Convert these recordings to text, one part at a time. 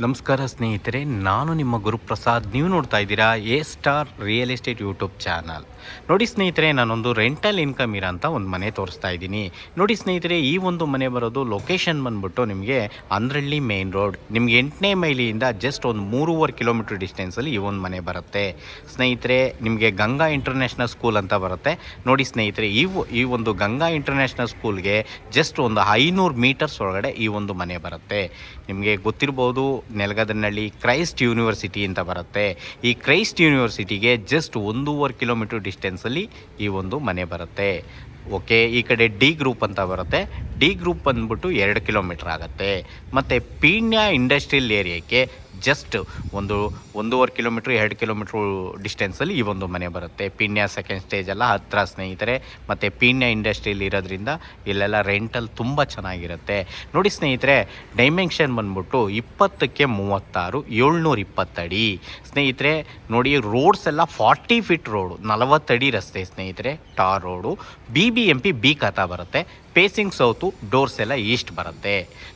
ನಮಸ್ಕಾರ ಸ್ನೇಹಿತರೆ, ನಾನು ನಿಮ್ಮ ಗುರುಪ್ರಸಾದ್. ನೀವು ನೋಡ್ತಾ ಇದ್ದೀರಾ A star real estate YouTube channel. ನೋಡಿ ಸ್ನೇಹಿತರೆ, ನಾನೊಂದು ರೆಂಟಲ್ ಇನ್ಕಮ್ ಇರೋಂಥ ಒಂದು ಮನೆ ತೋರಿಸ್ತಾ ಇದ್ದೀನಿ. ನೋಡಿ ಸ್ನೇಹಿತರೆ, ಈ ಒಂದು ಮನೆ ಬರೋದು ಲೊಕೇಶನ್ ಬಂದ್ಬಿಟ್ಟು ನಿಮಗೆ ಅಂದ್ರಳ್ಳಿ ಮೇನ್ ರೋಡ್. ನಿಮ್ಗೆ 8ನೇ ಮೈಲಿಯಿಂದ ಜಸ್ಟ್ ಒಂದು 3.5 ಕಿಲೋಮೀಟರ್ ಡಿಸ್ಟೆನ್ಸಲ್ಲಿ ಈ ಒಂದು ಮನೆ ಬರುತ್ತೆ ಸ್ನೇಹಿತರೆ. ನಿಮಗೆ ಗಂಗಾ ಇಂಟರ್ನ್ಯಾಷನಲ್ ಸ್ಕೂಲ್ ಅಂತ ಬರುತ್ತೆ. ನೋಡಿ ಸ್ನೇಹಿತರೆ, ಈ ಒಂದು ಗಂಗಾ ಇಂಟರ್ನ್ಯಾಷನಲ್ ಸ್ಕೂಲ್ಗೆ ಜಸ್ಟ್ ಒಂದು 500 ಮೀಟರ್ಸ್ ಒಳಗಡೆ ಈ ಒಂದು ಮನೆ ಬರುತ್ತೆ. ನಿಮಗೆ ಗೊತ್ತಿರ್ಬೋದು, ನೆಲಗದನಹಳ್ಳಿ ಕ್ರೈಸ್ಟ್ ಯೂನಿವರ್ಸಿಟಿ ಅಂತ ಬರುತ್ತೆ. ಈ ಕ್ರೈಸ್ಟ್ ಯೂನಿವರ್ಸಿಟಿಗೆ ಜಸ್ಟ್ 1.5 ಕಿಲೋಮೀಟರ್ ಡಿಸ್ಟೆನ್ಸಲ್ಲಿ ಈ ಒಂದು ಮನೆ ಬರುತ್ತೆ. ಓಕೆ, ಈ ಕಡೆ ಡಿ ಗ್ರೂಪ್ ಅಂತ ಬರುತ್ತೆ. ಡಿ ಗ್ರೂಪ್ ಬಂದ್ಬಿಟ್ಟು 2 ಕಿಲೋಮೀಟ್ರ್ ಆಗುತ್ತೆ. ಮತ್ತು ಪೀಣ್ಯ ಇಂಡಸ್ಟ್ರಿಯಲ್ ಏರಿಯಾಕ್ಕೆ ಜಸ್ಟ್ 1.5 ಕಿಲೋಮೀಟ್ರ್ 2 ಕಿಲೋಮೀಟ್ರ್ ಡಿಸ್ಟೆನ್ಸಲ್ಲಿ ಈ ಒಂದು ಮನೆ ಬರುತ್ತೆ. ಪೀಣ್ಯ ಸೆಕೆಂಡ್ ಸ್ಟೇಜ್ ಎಲ್ಲ ಹತ್ತಿರ ಸ್ನೇಹಿತರೆ. ಮತ್ತು ಪೀಣ್ಯ ಇಂಡಸ್ಟ್ರಿಯಲ್ಲಿ ಇರೋದ್ರಿಂದ ಇಲ್ಲೆಲ್ಲ ರೆಂಟಲ್ ತುಂಬ ಚೆನ್ನಾಗಿರುತ್ತೆ. ನೋಡಿ ಸ್ನೇಹಿತರೆ, ಡೈಮೆನ್ಷನ್ ಬಂದ್ಬಿಟ್ಟು 20ಕ್ಕೆ 36 720 ಅಡಿ ಸ್ನೇಹಿತರೆ. ನೋಡಿ, ರೋಡ್ಸ್ ಎಲ್ಲ 40 ಫೀಟ್ ರೋಡು, 40 ಅಡಿ ರಸ್ತೆ ಸ್ನೇಹಿತರೆ, ಟಾರ್ ರೋಡು. BBMP ಬಿ ಖಾತಾ ಬರುತ್ತೆ. ಫೇಸಿಂಗ್ ಸೌತು, ಡೋರ್ಸ್ ಎಲ್ಲ ಈಸ್ಟ್ ಬರುತ್ತೆ.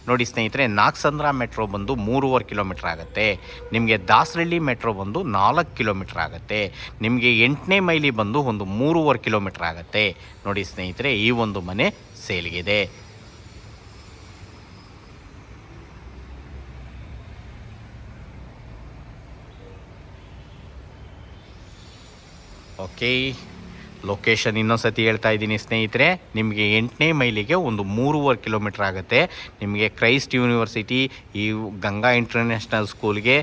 ನೋಡಿ ಸ್ನೇಹಿತರೆ, ನಾಗಸಂದ್ರ ಮೆಟ್ರೋ ಬಂದು 3.5 ಕಿಲೋಮೀಟ್ರ್ ಆಗುತ್ತೆ. ನಿಮಗೆ ದಾಸರಳ್ಳಿ ಮೆಟ್ರೋ ಬಂದು 4 ಕಿಲೋಮೀಟ್ರ್ ಆಗುತ್ತೆ. ನಿಮಗೆ 8ನೇ ಮೈಲಿ ಬಂದು ಒಂದು 3.5 ಕಿಲೋಮೀಟ್ರ್ ಆಗುತ್ತೆ. ನೋಡಿ ಸ್ನೇಹಿತರೆ, ಈ ಒಂದು ಮನೆ ಸೇಲ್ಗಿದೆ. ಓಕೆ, ಲೊಕೇಶನ್ ಇನ್ನೊಂದು ಸತಿ ಹೇಳ್ತಾ ಇದ್ದೀನಿ ಸ್ನೇಹಿತರೆ. ನಿಮಗೆ 8ನೇ ಮೈಲಿಗೆ ಒಂದು 3.5 ಕಿಲೋಮೀಟ್ರ್ ಆಗುತ್ತೆ. ನಿಮಗೆ ಕ್ರೈಸ್ಟ್ ಯೂನಿವರ್ಸಿಟಿ, ಈ ಗಂಗಾ ಇಂಟರ್ನ್ಯಾಷನಲ್ ಸ್ಕೂಲ್ಗೆ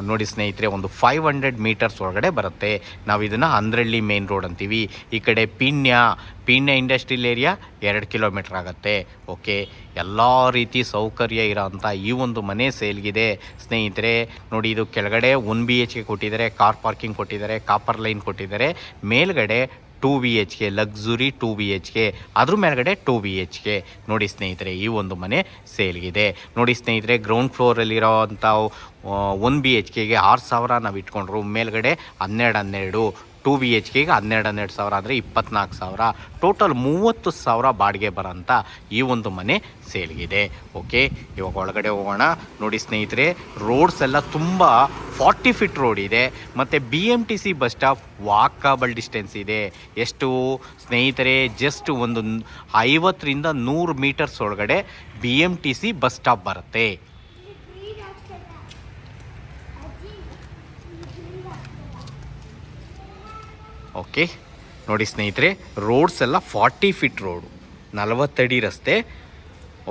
ನೋಡಿ ಸ್ನೇಹಿತರೆ, ಒಂದು 500 ಮೀಟರ್ಸ್ ಒಳಗಡೆ ಬರುತ್ತೆ. ನಾವು ಇದನ್ನು ಅಂದ್ರಳ್ಳಿ ಮೇನ್ ರೋಡ್ ಅಂತೀವಿ. ಈ ಕಡೆ ಪೀಣ್ಯ ಇಂಡಸ್ಟ್ರಿಯಲ್ ಏರಿಯಾ 2 ಕಿಲೋಮೀಟ್ರ್ ಆಗುತ್ತೆ. ಓಕೆ, ಎಲ್ಲ ರೀತಿ ಸೌಕರ್ಯ ಇರೋಂಥ ಈ ಒಂದು ಮನೆ ಸೇಲ್ಗಿದೆ ಸ್ನೇಹಿತರೆ. ನೋಡಿ, ಇದು ಕೆಳಗಡೆ 1 BHK ಕೊಟ್ಟಿದ್ದಾರೆ, ಕಾರ್ ಪಾರ್ಕಿಂಗ್ ಕೊಟ್ಟಿದ್ದಾರೆ, ಕಾಪರ್ ಲೈನ್ ಕೊಟ್ಟಿದ್ದಾರೆ. ಮೇಲ್ಗಡೆ 2 BHK ಲಕ್ಸುರಿ 2 BHK, ಅದ್ರ ಮೇಲ್ಗಡೆ 2 BHK. ನೋಡಿ ಸ್ನೇಹಿತರೆ, ಈ ಒಂದು ಮನೆ ಸೇಲ್ಗಿದೆ. ನೋಡಿ ಸ್ನೇಹಿತರೆ, ಗ್ರೌಂಡ್ ಫ್ಲೋರಲ್ಲಿರೋ ಅಂಥ 1 BHKಗೆ 6,000 ನಾವು ಇಟ್ಕೊಂಡ್ರು. ಮೇಲ್ಗಡೆ 12 2 BHKಗೆ 12,000 ಅಂದರೆ 24,000, ಟೋಟಲ್ 30,000 ಬಾಡಿಗೆ ಬರೋಂಥ ಈ ಒಂದು ಮನೆ ಸೇಲ್ಗಿದೆ. ಓಕೆ, ಇವಾಗ ಒಳಗಡೆ ಹೋಗೋಣ. ನೋಡಿ ಸ್ನೇಹಿತರೆ, ರೋಡ್ಸ್ ಎಲ್ಲ ತುಂಬ 40 ಫೀಟ್ ರೋಡ್ ಇದೆ. ಮತ್ತು BMTC bus stop walkable distance ಇದೆ. ಎಷ್ಟು ಸ್ನೇಹಿತರೆ, ಜಸ್ಟ್ ಒಂದು 50ರಿಂದ 100 ಮೀಟರ್ಸ್ ಒಳಗಡೆ BMTC ಬಸ್ ಸ್ಟಾಪ್ ಬರುತ್ತೆ. ಓಕೆ, ನೋಡಿ ಸ್ನೇಹಿತರೆ, ರೋಡ್ಸ್ ಎಲ್ಲ 40 ಫೀಟ್ ರೋಡು, 40 ಅಡಿ ರಸ್ತೆ.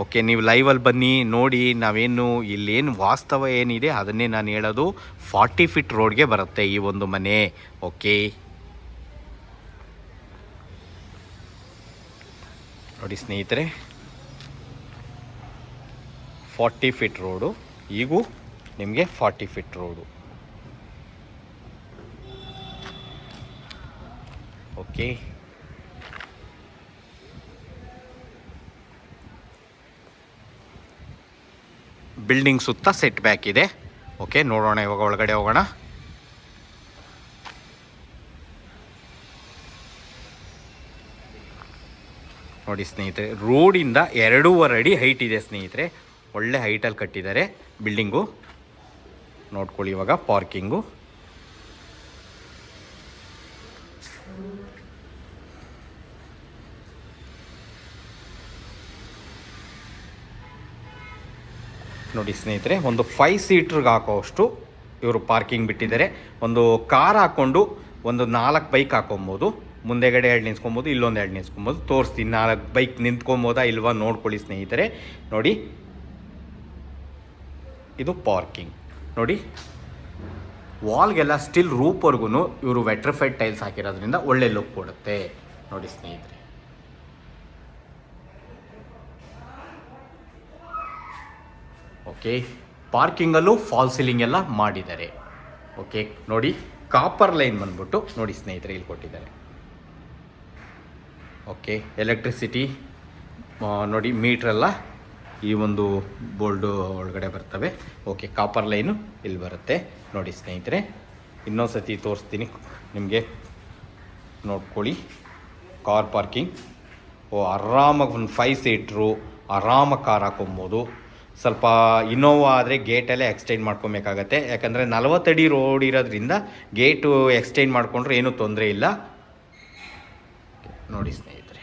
ಓಕೆ, ನೀವು ಲೈವಲ್ಲಿ ಬನ್ನಿ ನೋಡಿ. ನಾವೇನು ಇಲ್ಲೇನು ವಾಸ್ತವ ಏನಿದೆ ಅದನ್ನೇ ನಾನು ಹೇಳೋದು. 40 ಫೀಟ್ ರೋಡ್ಗೆ ಬರುತ್ತೆ ಈ ಒಂದು ಮನೆ. ಓಕೆ, ನೋಡಿ ಸ್ನೇಹಿತರೆ, 40 ಫೀಟ್ ರೋಡು. ಈಗೂ ನಿಮಗೆ 40 ಫೀಟ್ ರೋಡು. ಓಕೆ, ಬಿಲ್ಡಿಂಗ್ ಸುತ್ತ ಸೆಟ್ ಬ್ಯಾಕ್ ಇದೆ. ಓಕೆ, ನೋಡೋಣ, ಇವಾಗ ಒಳಗಡೆ ಹೋಗೋಣ. ನೋಡಿ ಸ್ನೇಹಿತರೆ, ರೋಡಿಂದ 2.5 ಅಡಿ ಹೈಟ್ ಇದೆ ಸ್ನೇಹಿತರೆ. ಒಳ್ಳೆ ಹೈಟಲ್ಲಿ ಕಟ್ಟಿದ್ದಾರೆ ಬಿಲ್ಡಿಂಗು. ನೋಡ್ಕೊಳ್ಳಿ, ಇವಾಗ ಪಾರ್ಕಿಂಗು. ನೋಡಿ ಸ್ನೇಹಿತರೆ, ಒಂದು 5 ಸೀಟ್ರಿಗೆ ಹಾಕೋಷ್ಟು ಇವರು ಪಾರ್ಕಿಂಗ್ ಬಿಟ್ಟಿದ್ದಾರೆ. ಒಂದು ಕಾರ್ ಹಾಕ್ಕೊಂಡು ಒಂದು 4 ಬೈಕ್ ಹಾಕೊಬೋದು. ಮುಂದೆಗಡೆ 2 ನಿಂತ್ಕೊಬೋದು, ಇಲ್ಲೊಂದು 2 ನಿಂತ್ಕೊಬೋದು. ತೋರಿಸ್ತೀನಿ, 4 ಬೈಕ್ ನಿಂತ್ಕೊಬೋದಾ ಇಲ್ವಾ ನೋಡ್ಕೊಳ್ಳಿ ಸ್ನೇಹಿತರೆ. ನೋಡಿ, ಇದು ಪಾರ್ಕಿಂಗ್. ನೋಡಿ, ವಾಲ್ಗೆಲ್ಲ ಸ್ಟಿಲ್ ರೂಪ್ವರೆಗೂ ಇವರು ವೆಟ್ರಿಫೈಡ್ ಟೈಲ್ಸ್ ಹಾಕಿರೋದ್ರಿಂದ ಒಳ್ಳೆ ಲುಕ್ ಕೊಡುತ್ತೆ. ನೋಡಿ ಸ್ನೇಹಿತರೆ, ಓಕೆ, ಪಾರ್ಕಿಂಗಲ್ಲೂ ಫಾಲ್ ಸೀಲಿಂಗ್ ಎಲ್ಲ ಮಾಡಿದ್ದಾರೆ. ಓಕೆ, ನೋಡಿ, ಕಾಪರ್ ಲೈನ್ ಬಂದ್ಬಿಟ್ಟು ನೋಡಿ ಸ್ನೇಹಿತರೆ ಇಲ್ಲಿ ಕೊಟ್ಟಿದ್ದಾರೆ. ಓಕೆ, ಎಲೆಕ್ಟ್ರಿಸಿಟಿ ನೋಡಿ, ಮೀಟ್ರೆಲ್ಲ ಈ ಒಂದು ಬೋಲ್ಡು ಒಳಗಡೆ ಬರ್ತವೆ. ಓಕೆ, ಕಾಪರ್ ಲೈನು ಇಲ್ಲಿ ಬರುತ್ತೆ. ನೋಡಿ ಸ್ನೇಹಿತರೆ, ಇನ್ನೊಂದು ಸತಿ ತೋರಿಸ್ತೀನಿ ನಿಮಗೆ, ನೋಡ್ಕೊಳ್ಳಿ. ಕಾರ್ ಪಾರ್ಕಿಂಗ್ ಆರಾಮಾಗಿ ಒಂದು 5 ಸೀಟ್ರು ಆರಾಮಾಗಿ ಕಾರ್ ಹಾಕೊಬೋದು. ಸ್ವಲ್ಪ ಇನೋವಾ ಆದರೆ ಗೇಟಲ್ಲೇ ಎಕ್ಸ್ಟೆಂಡ್ ಮಾಡ್ಕೊಬೇಕಾಗತ್ತೆ, ಯಾಕಂದರೆ 40 ಅಡಿ ರೋಡ್ ಇರೋದ್ರಿಂದ ಗೇಟು ಎಕ್ಸ್ಟೆಂಡ್ ಮಾಡಿಕೊಂಡ್ರೆ ಏನೂ ತೊಂದರೆ ಇಲ್ಲ. ನೋಡಿ ಸ್ನೇಹಿತರೆ,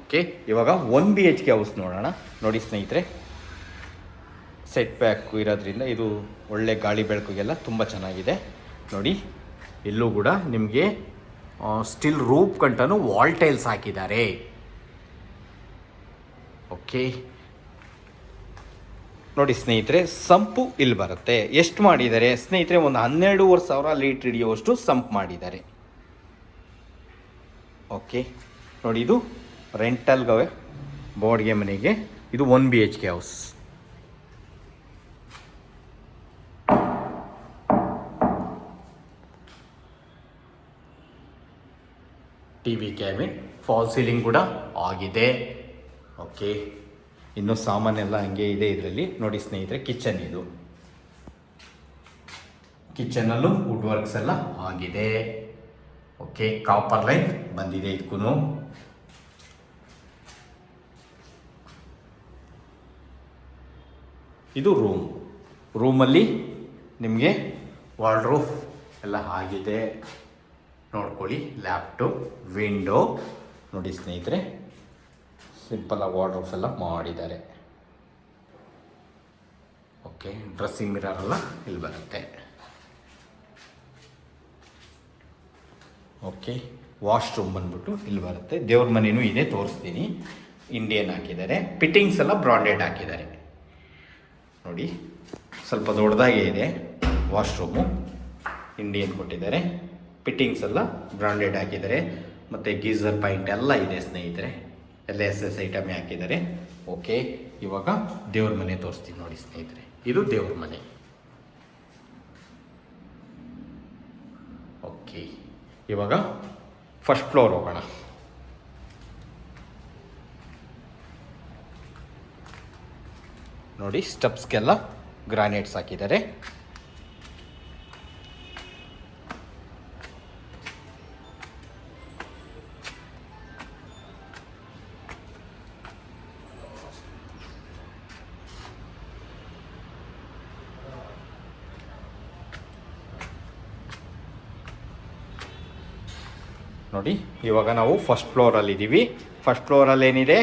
ಓಕೆ. ಇವಾಗ 1 BHK ಹೌಸ್ ನೋಡೋಣ. ನೋಡಿ ಸ್ನೇಹಿತರೆ, ಸೆಟ್ ಬ್ಯಾಕ್ ಇರೋದ್ರಿಂದ ಇದು ಒಳ್ಳೆ ಗಾಳಿ ಬೆಳಕಿಗೆಲ್ಲ ತುಂಬ ಚೆನ್ನಾಗಿದೆ. ನೋಡಿ, ಇಲ್ಲೂ ಕೂಡ ನಿಮಗೆ ಸ್ಟಿಲ್ ರೂಪ್ ಗಂಟನು ವಾಲ್ ಟೈಲ್ಸ್ ಹಾಕಿದ್ದಾರೆ. ಓಕೆ, ನೋಡಿ ಸ್ನೇಹಿತರೆ, ಸಂಪು ಇಲ್ಲಿ ಬರುತ್ತೆ. ಎಷ್ಟು ಮಾಡಿದ್ದಾರೆ ಸ್ನೇಹಿತರೆ? ಒಂದು 12,500 ಲೀಟ್ರ್ ಹಿಡಿಯುವಷ್ಟು ಸಂಪ್ ಮಾಡಿದ್ದಾರೆ. ಓಕೆ, ನೋಡಿ, ಇದು ರೆಂಟಲ್ಗವೆ ಬಾಡಿಗೆ ಮನೆಗೆ. ಇದು 1 BHK house. TV cabin, fall ceiling ಕೂಡ ಆಗಿದೆ. ಓಕೆ, ಇನ್ನು ಸಾಮಾನೆಲ್ಲ ಹಂಗೆ ಇದೆ ಇದರಲ್ಲಿ. ನೋಡಿ ಸ್ನೇಹಿತರೆ, ಕಿಚನ್ ಇದು. ಕಿಚನಲ್ಲೂ ವುಡ್ ವರ್ಕ್ಸ್ ಎಲ್ಲ ಆಗಿದೆ. ಓಕೆ, ಕಾಪರ್ ಲೈನ್ ಬಂದಿದೆ ಇದಕ್ಕೂ. ಇದು ರೂಮಲ್ಲಿ ನಿಮಗೆ ವಾರ್ಡ್ರೋಬ್ ಎಲ್ಲ ಆಗಿದೆ. ನೋಡ್ಕೊಳ್ಳಿ, ಲ್ಯಾಪ್ಟಾಪ್, ವಿಂಡೋ. ನೋಡಿ ಸ್ನೇಹಿತರೆ, ಸಿಂಪಲಾಗಿ ವಾರ್ಡ್ರೋಬ್ಸ್ ಎಲ್ಲ ಮಾಡಿದ್ದಾರೆ. ಓಕೆ, ಡ್ರೆಸ್ಸಿಂಗ್ ಮಿರರ್ ಎಲ್ಲ ಇಲ್ಲಿ ಬರುತ್ತೆ. ಓಕೆ, ವಾಶ್ರೂಮ್ ಬಂದ್ಬಿಟ್ಟು ಇಲ್ಲಿ ಬರುತ್ತೆ. ದೇವ್ರ ಮನೆಯೂ ಇದೆ, ತೋರಿಸ್ತೀನಿ. ಇಂಡಿಯನ್ ಹಾಕಿದ್ದಾರೆ. ಫಿಟ್ಟಿಂಗ್ಸ್ ಎಲ್ಲ ಬ್ರಾಂಡೆಡ್ ಹಾಕಿದ್ದಾರೆ. ನೋಡಿ, ಸ್ವಲ್ಪ ದೊಡ್ಡದಾಗೇ ಇದೆ ವಾಶ್ರೂಮು. ಇಂಡಿಯನ್ ಕೊಟ್ಟಿದ್ದಾರೆ. ಫಿಟ್ಟಿಂಗ್ಸ್ ಎಲ್ಲ ಬ್ರಾಂಡೆಡ್ ಹಾಕಿದ್ದಾರೆ. ಮತ್ತು ಗೀಸರ್ ಪಾಯಿಂಟ್ ಎಲ್ಲ ಇದೆ ಸ್ನೇಹಿತರೆ. ಎಲ್ಲ SS ಐಟಮೇ ಹಾಕಿದ್ದಾರೆ. ಓಕೆ, ಇವಾಗ ದೇವ್ರ ಮನೆ ತೋರಿಸ್ತೀನಿ. ನೋಡಿ ಸ್ನೇಹಿತರೆ, ಇದು ದೇವ್ರ ಮನೆ. ಓಕೆ, ಇವಾಗ ಫಸ್ಟ್ ಫ್ಲೋರ್ ಹೋಗೋಣ. ನೋಡಿ, ಸ್ಟೆಪ್ಸ್ಗೆಲ್ಲ ಗ್ರಾನೈಟ್ಸ್ ಹಾಕಿದ್ದಾರೆ. ನೋಡಿ, ಇವಾಗ ನಾವು ಫಸ್ಟ್ ಫ್ಲೋರಲ್ಲಿದ್ದೀವಿ. ಫಸ್ಟ್ ಫ್ಲೋರಲ್ಲಿ ಏನಿದೆ?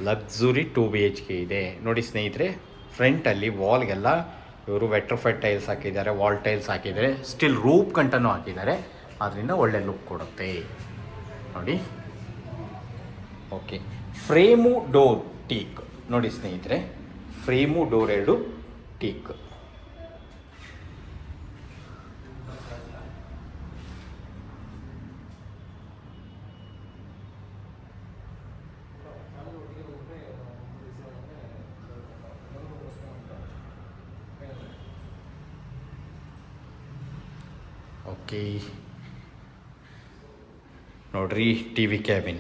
ಲಕ್ಸುರಿ 2 BHK ಇದೆ. ನೋಡಿ ಸ್ನೇಹಿತರೆ, ಫ್ರಂಟಲ್ಲಿ ವಾಲ್ಗೆಲ್ಲ ಇವರು ವೆಟ್ರೋಫೈಡ್ ಟೈಲ್ಸ್ ಹಾಕಿದ್ದಾರೆ, ವಾಲ್ ಟೈಲ್ಸ್ ಹಾಕಿದ್ದಾರೆ, ಸ್ಟಿಲ್ ರೂಪ್ ಗಂಟನೂ ಹಾಕಿದ್ದಾರೆ. ಅದರಿಂದ ಒಳ್ಳೆ ಲುಕ್ ಕೊಡುತ್ತೆ. ನೋಡಿ, ಓಕೆ. Frame door teak. ನೋಡಿ ಸ್ನೇಹಿತರೆ, ಫ್ರೇಮು ಡೋರ್ 2 ಟೀಕ್. ಓಕೆ, ನೋಡ್ರಿ, TV ಕ್ಯಾಬಿನ್.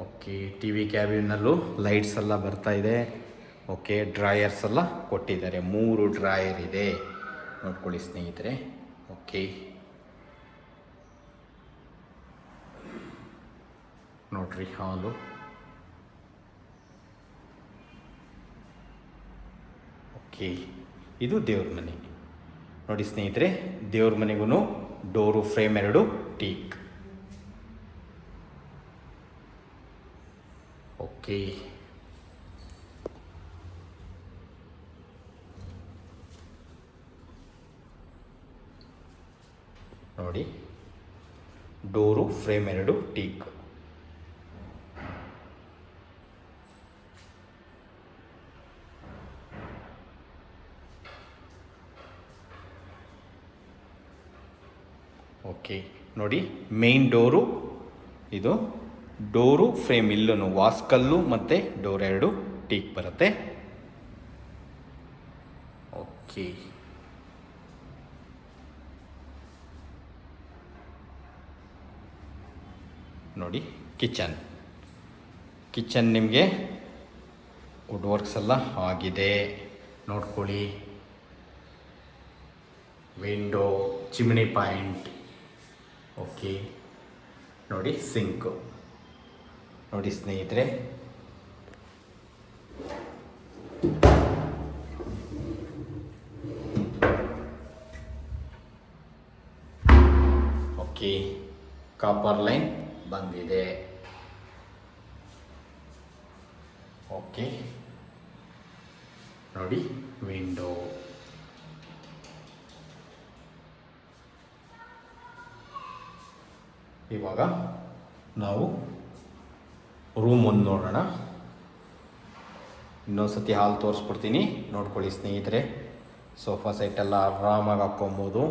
ಓಕೆ, TV ಕ್ಯಾಬಿನಲ್ಲೂ ಲೈಟ್ಸ್ ಎಲ್ಲ ಬರ್ತಾ ಇದೆ. ಓಕೆ, ಡ್ರಾಯರ್ಸ್ ಎಲ್ಲ ಕೊಟ್ಟಿದ್ದಾರೆ. 3 ಡ್ರಾಯರ್ ಇದೆ, ನೋಡ್ಕೊಳ್ಳಿ ಸ್ನೇಹಿತರೆ. ಓಕೆ, ನೋಡ್ರಿ, ಹಾಲು. ಓಕೆ, ಇದು ದೇವ್ರ ಮನೆ. ನೋಡಿ ಸ್ನೇಹಿತರೆ, ದೇವ್ರ ಮನೆಗೂ ಡೋರು ಫ್ರೇಮ್ 2 ಟೀಕ್. ಓಕೆ, ನೋಡಿ, ಡೋರು ಫ್ರೇಮ್ 2 ಟೀಕ್. ಓಕೆ, ನೋಡಿ, ಮೇನ್ ಡೋರು ಇದು. ಡೋರು ಫ್ರೇಮ್ ಇಲ್ಲೂ ವಾಸ್ಕಲ್ಲು ಮತ್ತು ಡೋರ್ 2 ಟೀಕ್ ಬರುತ್ತೆ. ಓಕೆ, ನೋಡಿ, ಕಿಚನ್ ನಿಮಗೆ ವುಡ್ ವರ್ಕ್ಸ್ ಎಲ್ಲ ಆಗಿದೆ. ನೋಡ್ಕೊಳ್ಳಿ, ವಿಂಡೋ, ಚಿಮ್ನಿ ಪಾಯಿಂಟ್. ಓಕೆ, ನೋಡಿ, ಸಿಂಕ್. ನೋಡಿ ಸ್ನೇಹಿತರೆ, ಓಕೆ, ಕಾಪರ್ ಲೈನ್ ಬಂದಿದೆ. ಓಕೆ ನೋಡಿ, ವಿಂಡೋ. ಇವಾಗ ನಾವು ರೂಮ್ ಒಂದು ನೋಡೋಣ. ಇನ್ನೊಂದ್ಸತಿ ಹಾಲ್ ತೋರಿಸ್ಬಿಡ್ತೀನಿ, ನೋಡ್ಕೊಳ್ಳಿ ಸ್ನೇಹಿತರೆ. ಸೋಫಾ ಸೆಟ್ ಎಲ್ಲ ಆರಾಮಾಗಿ ಹಾಕ್ಕೊಬೋದು.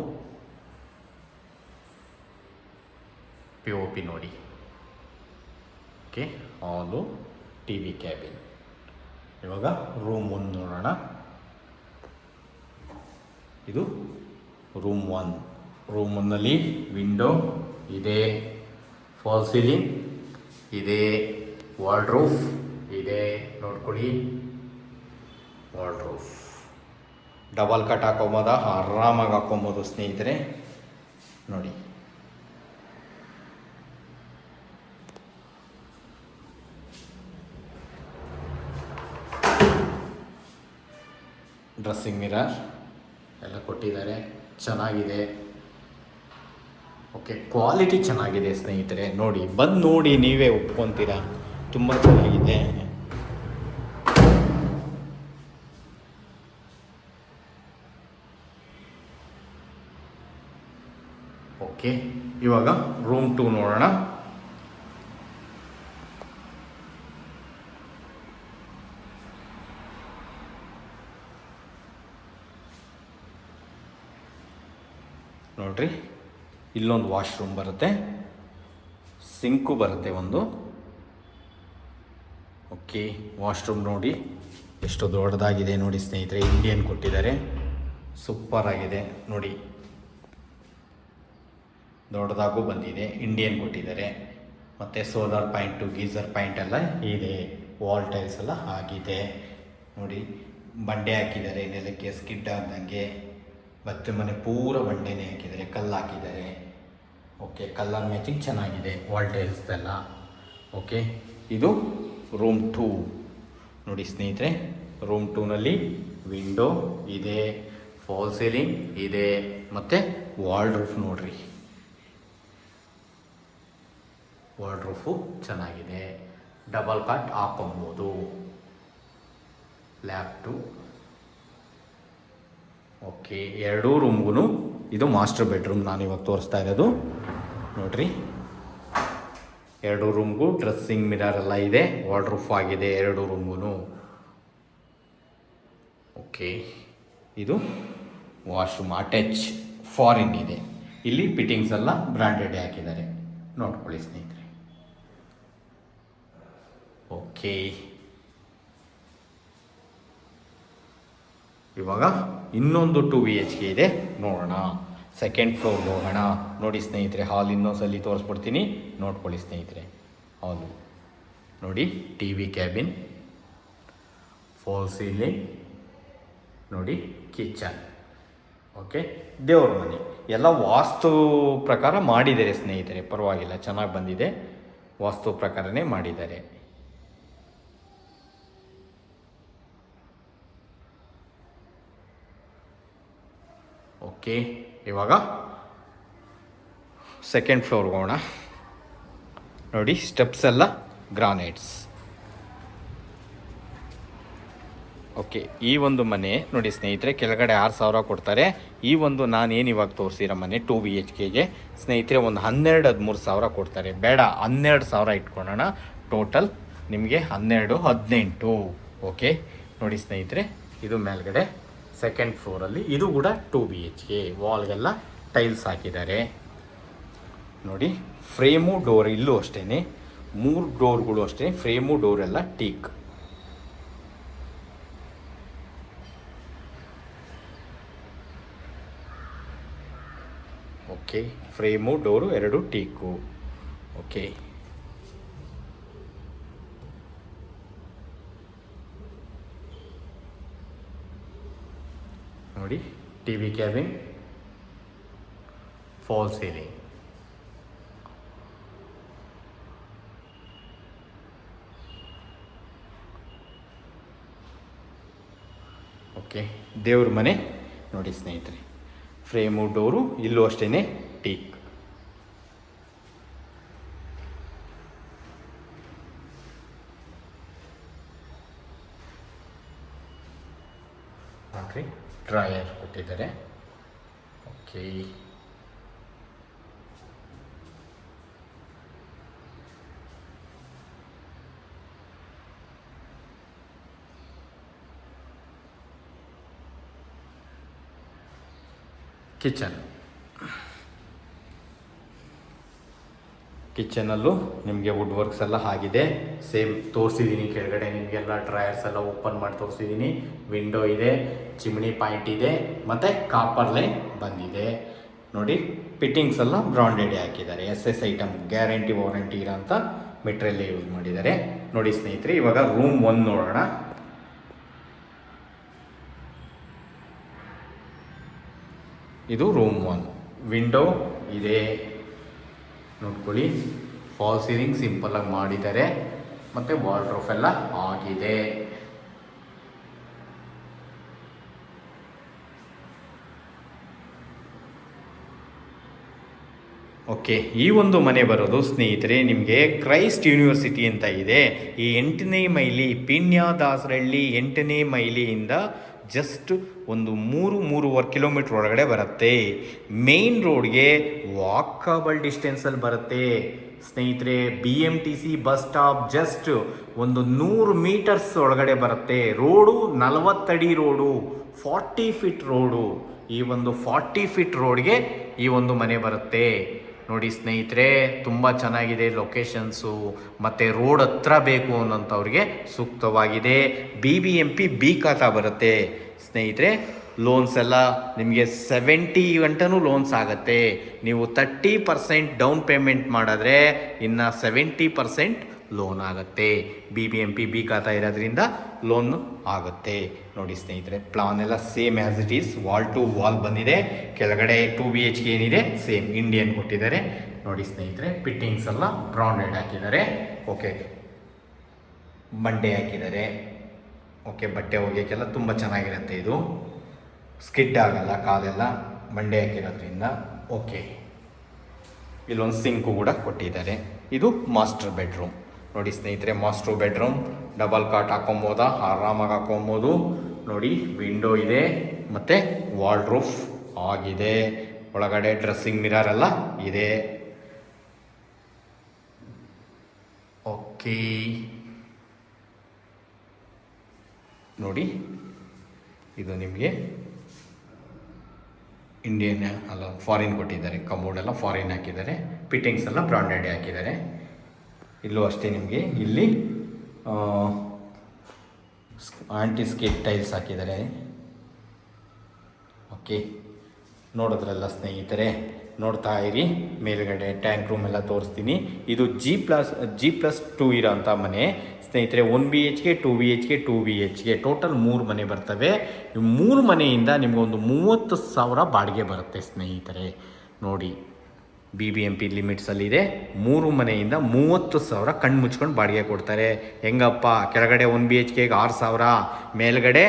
POP ನೋಡಿ. ಓಕೆ, ಹಾಲು, ಟಿ ವಿ ಕ್ಯಾಬಿನ್. ಇವಾಗ ರೂಮ್ 1 ನೋಡೋಣ. ಇದು ರೂಮ್ 1. ರೂಮ್ 1ನಲ್ಲಿ ವಿಂಡೋ ಇದೆ, ಫಾಲ್ ಸೀಲಿಂಗ್ ಇದೆ, ವಾರ್ಡ್ರೋಬ್ ಇದೆ. ನೋಡ್ಕೊಳ್ಳಿ, ವಾರ್ಡ್ರೋಬ್. ಡಬಲ್ ಕಟ್ ಹಾಕೊಬೋದ, ಆರಾಮಾಗಿ ಹಾಕೊಬೋದು ಸ್ನೇಹಿತರೆ. ನೋಡಿ, ಡ್ರೆಸ್ಸಿಂಗ್ ಮಿರರ್ ಎಲ್ಲ ಕೊಟ್ಟಿದ್ದಾರೆ, ಚೆನ್ನಾಗಿದೆ. ಓಕೆ, ಕ್ವಾಲಿಟಿ ಚೆನ್ನಾಗಿದೆ ಸ್ನೇಹಿತರೆ. ನೋಡಿ, ಬಂದು ನೋಡಿ, ನೀವೇ ಒಪ್ಕೊತೀರಾ, ತುಂಬ ಚೆನ್ನಾಗಿದೆ. ಓಕೆ, ಇವಾಗ ರೂಮ್ 2 ನೋಡೋಣ. ನೋಡ್ರಿ, ಇಲ್ಲೊಂದು ವಾಶ್ರೂಮ್ ಬರುತ್ತೆ, ಸಿಂಕು ಬರುತ್ತೆ ಒಂದು. ಓಕೆ, ವಾಶ್ರೂಮ್ ನೋಡಿ ಎಷ್ಟು ದೊಡ್ಡದಾಗಿದೆ ನೋಡಿ ಸ್ನೇಹಿತರೆ. ಇಂಡಿಯನ್ ಕೊಟ್ಟಿದ್ದಾರೆ, ಸೂಪರ್ ಆಗಿದೆ ನೋಡಿ. ದೊಡ್ಡದಾಗೂ ಬಂದಿದೆ, ಇಂಡಿಯನ್ ಕೊಟ್ಟಿದ್ದಾರೆ. ಮತ್ತು ಸೋಲಾರ್ ಪಾಯಿಂಟು, ಗೀಸರ್ ಪಾಯಿಂಟ್ ಎಲ್ಲ ಇದೆ. ವಾಲ್ ಟೈಲ್ಸ್ ಎಲ್ಲ ಆಗಿದೆ ನೋಡಿ. ಬಂಡೆ ಹಾಕಿದ್ದಾರೆ ನೆಲಕ್ಕೆ, ಸ್ಕಿಡ್ ಆದಂಗೆ. ಮತ್ತು ಮನೆ ಪೂರ ಬಂಡೆನೇ ಹಾಕಿದ್ದಾರೆ, ಕಲ್ಲು ಹಾಕಿದ್ದಾರೆ. ಓಕೆ, ಕಲ್ಲರ್ ಮ್ಯಾಚಿಂಗ್ ಚೆನ್ನಾಗಿದೆ, ವಾಲ್ ಟೈಲ್ಸ್ ಎಲ್ಲ. ಓಕೆ, ಇದು ರೂಮ್ 2 ನೋಡಿ ಸ್ನೇಹಿತರೆ. ರೂಮ್ 2ನಲ್ಲಿ ವಿಂಡೋ ಇದೆ, ಫಾಲ್ ಸೀಲಿಂಗ್ ಇದೆ, ಮತ್ತು ವಾರ್ಡ್ರೋಬ್ ನೋಡ್ರಿ. ವಾರ್ಡ್ರೋಬು ಚೆನ್ನಾಗಿದೆ, ಡಬಲ್ ಕಾಟ್ ಹಾಕೊಬೋದು. ಲ್ಯಾಪ್ಟು. ಓಕೆ, ಎರಡೂ ರೂಮ್ಗೂ ಇದು ಮಾಸ್ಟರ್ ಬೆಡ್ರೂಮ್ ನಾನು ಇವಾಗ ತೋರಿಸ್ತಾ ಇರೋದು. ನೋಡ್ರಿ, ಎರಡೂ ರೂಮ್ಗೂ ಡ್ರೆಸ್ಸಿಂಗ್ ಮಿರರ್ ಎಲ್ಲ ಇದೆ, ವಾರ್ಡ್ರೋಬ್ ಆಗಿದೆ ಎರಡೂ ರೂಮ್ಗೂ. ಓಕೆ, ಇದು ವಾಶ್ರೂಮ್ ಅಟ್ಯಾಚ್ ಫಾರಿನ್ ಇದೆ. ಇಲ್ಲಿ ಫಿಟ್ಟಿಂಗ್ಸ್ ಎಲ್ಲ ಬ್ರ್ಯಾಂಡೆಡ್ ಹಾಕಿದ್ದಾರೆ, ನೋಡ್ಕೊಳ್ಳಿ ಸ್ನೇಹಿತರೆ. ಓಕೆ, ಇವಾಗ ಇನ್ನೊಂದು 2 BHK ಇದೆ, ನೋಡೋಣ. ಸೆಕೆಂಡ್ ಫ್ಲೋರ್ ಹೋಗೋಣ. ನೋಡಿ ಸ್ನೇಹಿತರೆ, ಹಾಲ್ ಇನ್ನೊಂದ್ಸಲಿ ತೋರಿಸ್ಬಿಡ್ತೀನಿ, ನೋಡ್ಕೊಳ್ಳಿ ಸ್ನೇಹಿತರೆ. ಹಾಲು ನೋಡಿ, T V cabin, fall ceiling ನೋಡಿ, ಕಿಚನ್. ಓಕೆ, ದೇವ್ರ ಮನೆ ಎಲ್ಲ ವಾಸ್ತು ಪ್ರಕಾರ ಮಾಡಿದ್ದಾರೆ ಸ್ನೇಹಿತರೆ, ಪರವಾಗಿಲ್ಲ, ಚೆನ್ನಾಗಿ ಬಂದಿದೆ. ವಾಸ್ತು ಪ್ರಕಾರನೇ ಮಾಡಿದ್ದಾರೆ. ಓಕೆ, ಇವಾಗ ಸೆಕೆಂಡ್ ಫ್ಲೋರ್ಗೆ ಹೋಗೋಣ. ನೋಡಿ, ಸ್ಟೆಪ್ಸ್ ಎಲ್ಲ ಗ್ರಾನೈಟ್ಸ್. ಓಕೆ, ಈ ಒಂದು ಮನೆ ನೋಡಿ ಸ್ನೇಹಿತರೆ, ಕೆಳಗಡೆ 6,000 ಕೊಡ್ತಾರೆ. ಈ ಒಂದು ನಾನೇನು ಇವಾಗ ತೋರಿಸಿರೋ ಮನೆ 2 BHKಗೆ ಸ್ನೇಹಿತರೆ ಒಂದು 12-13 ಸಾವಿರ ಕೊಡ್ತಾರೆ. ಬೇಡ, 12,000 ಇಟ್ಕೊಳ್ಳೋಣ. ಟೋಟಲ್ ನಿಮಗೆ 12-18. ಓಕೆ, ನೋಡಿ ಸ್ನೇಹಿತರೆ, ಇದು ಮೇಲ್ಗಡೆ ಸೆಕೆಂಡ್ ಫ್ಲೋರಲ್ಲಿ. ಇದು ಕೂಡ 2 BHK. ವಾಲ್ಗೆಲ್ಲ ಟೈಲ್ಸ್ ಹಾಕಿದ್ದಾರೆ ನೋಡಿ. ಫ್ರೇಮು ಡೋರ್ ಇಲ್ಲೂ ಅಷ್ಟೇ, 3 ಡೋರ್ಗಳು ಅಷ್ಟೇ, ಫ್ರೇಮು ಡೋರೆಲ್ಲ teak. Okay, frame door 2 teak. Okay, ನೋಡಿ, T V cabin, fall ceiling. Okay, ದೇವ್ರ ಮನೆ ನೋಡಿ ಸ್ನೇಹಿತರೆ, ಫ್ರೇಮು ಡೋರು, ಇಲ್ಲೂ ಅಷ್ಟೇ ಟೀಕ್. ನೋಡ್ರಿ, ಡ್ರಾಯರ್ ಕೊಟ್ಟಿದ್ದಾರೆ. ಓಕೆ, ಕಿಚನಲ್ಲೂ ನಿಮಗೆ ವುಡ್ ವರ್ಕ್ಸ್ ಎಲ್ಲ ಆಗಿದೆ. ಸೇಮ್ ತೋರಿಸಿದ್ದೀನಿ, ಕೆಳಗಡೆ ನಿಮಗೆಲ್ಲ ಡ್ರಾಯರ್ಸ್ ಎಲ್ಲ ಓಪನ್ ಮಾಡಿ ತೋರಿಸಿದ್ದೀನಿ. ವಿಂಡೋ ಇದೆ, ಚಿಮ್ನಿ ಪಾಯಿಂಟ್ ಇದೆ, ಮತ್ತು ಕಾಪರ್ ಲೈನ್ ಬಂದಿದೆ. ನೋಡಿ, ಫಿಟ್ಟಿಂಗ್ಸ್ ಎಲ್ಲ ಬ್ರಾಂಡೆಡ್ ಹಾಕಿದ್ದಾರೆ. SS ಐಟಮ್, ಗ್ಯಾರಂಟಿ ವಾರಂಟಿ ಇರೋಂಥ ಮೆಟೀರಿಯಲ್ ಯೂಸ್ ಮಾಡಿದ್ದಾರೆ. ನೋಡಿ ಸ್ನೇಹಿತರೆ, ಇವಾಗ ರೂಮ್ 1 ನೋಡೋಣ. ಇದು ರೂಮ್ 1. ವಿಂಡೋ ಇದೆ ನೋಡ್ಕೊಳ್ಳಿ. ಫಾಲ್ ಸೀಲಿಂಗ್ ಸಿಂಪಲ್ಲಾಗಿ ಮಾಡಿದ್ದಾರೆ, ಮತ್ತು ವಾರ್ಡ್ರೋಬ್ ಎಲ್ಲ ಆಗಿದೆ. ಓಕೆ, ಈ ಒಂದು ಮನೆ ಬರೋದು ಸ್ನೇಹಿತರೆ ನಿಮಗೆ ಕ್ರೈಸ್ಟ್ ಯೂನಿವರ್ಸಿಟಿ ಅಂತ ಇದೆ. ಈ 8ನೇ ಮೈಲಿ, ಪಿಣ್ಯದಾಸರಹಳ್ಳಿ 8ನೇ ಮೈಲಿಯಿಂದ ಜಸ್ಟ್ ಒಂದು 3-3.5 ಕಿಲೋಮೀಟ್ರ್ ಒಳಗಡೆ ಬರುತ್ತೆ. ಮೇನ್ ರೋಡ್ಗೆ ವಾಕಬಲ್ ಡಿಸ್ಟೆನ್ಸಲ್ಲಿ ಬರುತ್ತೆ ಸ್ನೇಹಿತರೆ. BMTC ಬಸ್ ಸ್ಟಾಪ್ ಜಸ್ಟ್ ಒಂದು 100 ಮೀಟರ್ಸ್ ಒಳಗಡೆ ಬರುತ್ತೆ. ರೋಡು 40 ಅಡಿ ರೋಡು, 40 ಫೀಟ್ ರೋಡು. ಈ ಒಂದು 40 ಫೀಟ್ ರೋಡ್ಗೆ ಈ ಒಂದು ಮನೆ ಬರುತ್ತೆ. ನೋಡಿ ಸ್ನೇಹಿತರೆ, ತುಂಬ ಚೆನ್ನಾಗಿದೆ ಲೊಕೇಶನ್ಸು, ಮತ್ತು ರೋಡ್ ಹತ್ರ ಬೇಕು ಅನ್ನೋಂಥವ್ರಿಗೆ ಸೂಕ್ತವಾಗಿದೆ. BBMP B ಖಾತಾ ಬರುತ್ತೆ ಸ್ನೇಹಿತರೆ. ಲೋನ್ಸ್ ಎಲ್ಲ ನಿಮಗೆ 70 ಗಂಟನೂ ಲೋನ್ಸ್ ಆಗುತ್ತೆ. ನೀವು 30% ಡೌನ್ ಪೇಮೆಂಟ್ ಮಾಡಿದ್ರೆ ಇನ್ನು 70% ಲೋನ್ ಆಗುತ್ತೆ. BBMP B ಖಾತಾ ಇರೋದ್ರಿಂದ ಲೋನ್ ಆಗುತ್ತೆ. ನೋಡಿ ಸ್ನೇಹಿತರೆ, ಪ್ಲಾನ್ ಎಲ್ಲ same as it is, wall to wall ಬಂದಿದೆ. ಕೆಳಗಡೆ 2 BHK ಏನಿದೆ ಸೇಮ್ ಇಂಡಿಯನ್ ಕೊಟ್ಟಿದ್ದಾರೆ. ನೋಡಿ ಸ್ನೇಹಿತರೆ, ಫಿಟ್ಟಿಂಗ್ಸ್ ಎಲ್ಲ ಬ್ರಾಂಡೆಡ್ ಹಾಕಿದ್ದಾರೆ. ಓಕೆ, ಬಂಡೆ ಹಾಕಿದ್ದಾರೆ. ಓಕೆ, ಬಟ್ಟೆ ಒಗೆಯೋಕ್ಕೆಲ್ಲ ತುಂಬ ಚೆನ್ನಾಗಿರುತ್ತೆ. ಇದು ಸ್ಕಿಡ್ ಆಗಲ್ಲ, ಕಾಲೆಲ್ಲ ಬಂಡೆ ಹಾಕಿರೋದ್ರಿಂದ. ಓಕೆ, ಇಲ್ಲೊಂದು ಸಿಂಕು ಕೂಡ ಕೊಟ್ಟಿದ್ದಾರೆ. ಇದು ಮಾಸ್ಟರ್ ಬೆಡ್ರೂಮ್. ನೋಡಿ ಸ್ನೇಹಿತರೆ, ಮಾಸ್ಟರ್ ಬೆಡ್ರೂಮ್, ಡಬಲ್ ಕಾಟ್ ಹಾಕೊಬೋದಾ, ಆರಾಮಾಗಿ ಹಾಕೊಬೋದು. ನೋಡಿ, ವಿಂಡೋ ಇದೆ, ಮತ್ತು ವಾರ್ಡ್ರೋಬ್ ಆಗಿದೆ. ಒಳಗಡೆ ಡ್ರೆಸ್ಸಿಂಗ್ ಮಿರರ್ ಎಲ್ಲ ಇದೆ. ಓಕೆ, ನೋಡಿ, ಇದು ನಿಮಗೆ ಇಂಡಿಯನ್ ಅಲ್ಲ ಫಾರಿನ್ ಕೊಟ್ಟಿದ್ದಾರೆ. ಕಮೋಡ್ ಎಲ್ಲ ಫಾರಿನ್ ಹಾಕಿದ್ದಾರೆ. ಫಿಟ್ಟಿಂಗ್ಸ್ ಎಲ್ಲ ಬ್ರಾಂಡೆಡ್ ಹಾಕಿದ್ದಾರೆ. ಇಲ್ಲೂ ಅಷ್ಟೇ ನಿಮಗೆ ಇಲ್ಲಿ ಆಂಟಿ ಸ್ಕಿಡ್ ಟೈಲ್ಸ್ ಹಾಕಿದ್ದಾರೆ. ಓಕೆ, ನೋಡಿದ್ರಲ್ಲ ಸ್ನೇಹಿತರೆ, ನೋಡ್ತಾ ಇರಿ. ಮೇಲ್ಗಡೆ ಟ್ಯಾಂಕ್ ರೂಮ್ ಎಲ್ಲ ತೋರಿಸ್ತೀನಿ. ಇದು G+2 ಇರೋ ಅಂಥ ಮನೆ ಸ್ನೇಹಿತರೆ. 1 BHK, 2 BHK, 2 BHK ಟೋಟಲ್ 3 ಮನೆ ಬರ್ತವೆ. ಈ 3 ಮನೆಯಿಂದ ನಿಮಗೊಂದು 30,000 ಬಾಡಿಗೆ ಬರುತ್ತೆ ಸ್ನೇಹಿತರೆ. ನೋಡಿ, BBMP ಲಿಮಿಟ್ಸಲ್ಲಿದೆ. 3 ಮನೆಯಿಂದ 30,000 ಕಣ್ಣು ಮುಚ್ಕೊಂಡು ಬಾಡಿಗೆ ಕೊಡ್ತಾರೆ. ಹೆಂಗಪ್ಪ, ಕೆಳಗಡೆ 1 BHKಗೆ 6,000, ಮೇಲ್ಗಡೆ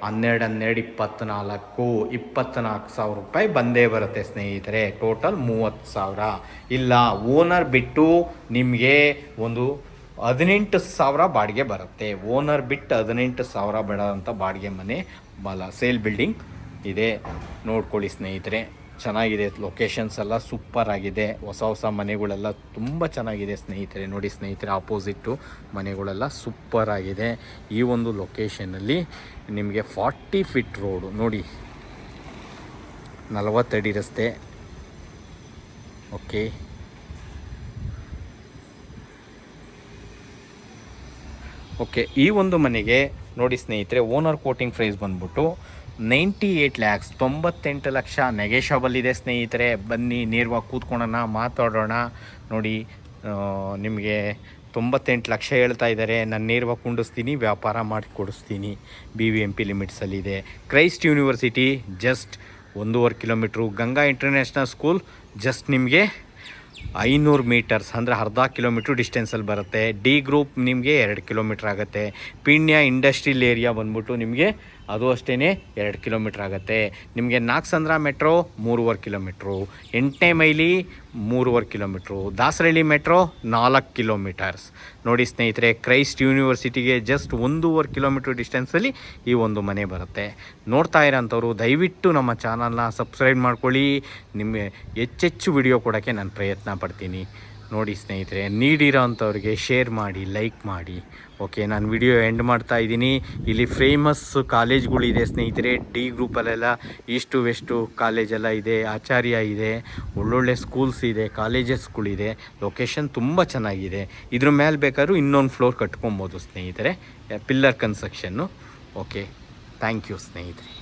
12 24,000 ರೂಪಾಯಿ ಬಂದೇ ಬರುತ್ತೆ ಸ್ನೇಹಿತರೆ. ಟೋಟಲ್ 30,000. ಇಲ್ಲ, ಓನರ್ ಬಿಟ್ಟು ನಿಮಗೆ ಒಂದು 18,000 ಬಾಡಿಗೆ ಬರುತ್ತೆ. ಓನರ್ ಬಿಟ್ಟು 18,000 ಬೇಡಂಥ ಬಾಡಿಗೆ ಮನೆ ಸೇಲ್ ಬಿಲ್ಡಿಂಗ್ ಇದೆ. ನೋಡ್ಕೊಳ್ಳಿ ಸ್ನೇಹಿತರೆ, ಚೆನ್ನಾಗಿದೆ. ಲೊಕೇಶನ್ಸ್ ಎಲ್ಲ ಸೂಪರ್ ಆಗಿದೆ. ಹೊಸ ಮನೆಗಳೆಲ್ಲ ತುಂಬ ಚೆನ್ನಾಗಿದೆ ಸ್ನೇಹಿತರೆ. ನೋಡಿ ಸ್ನೇಹಿತರೆ, ಆಪೋಸಿಟ್ಟು ಮನೆಗಳೆಲ್ಲ ಸೂಪರ್ ಆಗಿದೆ. ಈ ಒಂದು ಲೊಕೇಶನಲ್ಲಿ ನಿಮಗೆ 40 ಫೀಟ್ ರೋಡು, ನೋಡಿ 40 ಅಡಿ ರಸ್ತೆ. ಓಕೆ, ಓಕೆ, ಈ ಒಂದು ಮನೆಗೆ ನೋಡಿ ಸ್ನೇಹಿತರೆ, ಓನರ್ ಕೋಟಿಂಗ್ ಪ್ರೈಸ್ ಬಂದ್ಬಿಟ್ಟು 98 lakhs, 98 ಲಕ್ಷ. ನೆಗೆಷಬಲ್ ಇದೆ ಸ್ನೇಹಿತರೆ. ಬನ್ನಿ, ನೇರವಾಗಿ ಕೂತ್ಕೊಳ್ಳೋಣ, ಮಾತಾಡೋಣ. ನೋಡಿ, ನಿಮಗೆ 98 ಲಕ್ಷ ಹೇಳ್ತಾ ಇದ್ದಾರೆ. ನಾನು ನೇರವಾಗಿ ಕುಂಡಿಸ್ತೀನಿ, ವ್ಯಾಪಾರ ಮಾಡಿ ಕೊಡಿಸ್ತೀನಿ. BBMP ಲಿಮಿಟ್ಸಲ್ಲಿದೆ. Christ university just 1.5 kilometre. Ganga international school just ನಿಮಗೆ 500 ಮೀಟರ್ಸ್ ಅಂದರೆ ಅರ್ಧ ಕಿಲೋಮೀಟ್ರ್ ಡಿಸ್ಟೆನ್ಸಲ್ಲಿ ಬರುತ್ತೆ. D ಗ್ರೂಪ್ ನಿಮಗೆ 2 ಕಿಲೋಮೀಟ್ರ್ ಆಗುತ್ತೆ. ಪಿಣ್ಯ ಇಂಡಸ್ಟ್ರಿಯಲ್ ಏರಿಯಾ ಬಂದ್ಬಿಟ್ಟು ನಿಮಗೆ ಅದು ಅಷ್ಟೇ 2 ಕಿಲೋಮೀಟ್ರ್ ಆಗುತ್ತೆ. ನಿಮಗೆ ನಾಗಸಂದ್ರ ಮೆಟ್ರೋ 3.5 ಕಿಲೋಮೀಟ್ರು, 8ನೇ ಮೈಲಿ 3.5 ಕಿಲೋಮೀಟ್ರು, ದಾಸರಳ್ಳಿ ಮೆಟ್ರೋ 4 ಕಿಲೋಮೀಟರ್ಸ್. ನೋಡಿ ಸ್ನೇಹಿತರೆ, ಕ್ರೈಸ್ಟ್ ಯೂನಿವರ್ಸಿಟಿಗೆ ಜಸ್ಟ್ 1.5 ಕಿಲೋಮೀಟ್ರ್ ಡಿಸ್ಟೆನ್ಸಲ್ಲಿ ಈ ಒಂದು ಮನೆ ಬರುತ್ತೆ. ನೋಡ್ತಾ ಇರೋಂಥವ್ರು ದಯವಿಟ್ಟು ನಮ್ಮ ಚಾನಲ್ನ ಸಬ್ಸ್ಕ್ರೈಬ್ ಮಾಡ್ಕೊಳ್ಳಿ. ನಿಮಗೆ ಹೆಚ್ಚೆಚ್ಚು ವಿಡಿಯೋ ಕೊಡೋಕ್ಕೆ ನಾನು ಪ್ರಯತ್ನ ಪಡ್ತೀನಿ. ನೋಡಿ ಸ್ನೇಹಿತರೆ, ನೀಡಿರೋ ಅಂಥವ್ರಿಗೆ ಶೇರ್ ಮಾಡಿ, ಲೈಕ್ ಮಾಡಿ. ಓಕೆ, ನಾನು ವಿಡಿಯೋ ಎಂಡ್ ಮಾಡ್ತಾ ಇದ್ದೀನಿ. ಇಲ್ಲಿ ಫೇಮಸ್ ಕಾಲೇಜ್ಗಳಿದೆ ಸ್ನೇಹಿತರೆ. ಡಿ ಗ್ರೂಪಲ್ಲೆಲ್ಲ ಈಸ್ಟು ವೆಸ್ಟು ಕಾಲೇಜೆಲ್ಲ ಇದೆ, ಆಚಾರ್ಯ ಇದೆ, ಒಳ್ಳೊಳ್ಳೆ ಸ್ಕೂಲ್ಸ್ ಇದೆ, ಕಾಲೇಜಸ್ಗಳಿದೆ. ಲೊಕೇಶನ್ ತುಂಬ ಚೆನ್ನಾಗಿದೆ. ಇದ್ರ ಮೇಲೆ ಬೇಕಾದ್ರೂ ಇನ್ನೊಂದು ಫ್ಲೋರ್ ಕಟ್ಕೊಬೋದು ಸ್ನೇಹಿತರೆ, ಪಿಲ್ಲರ್ ಕನ್ಸ್ಟ್ರಕ್ಷನ್ನು. ಓಕೆ, ಥ್ಯಾಂಕ್ ಯು ಸ್ನೇಹಿತರೆ.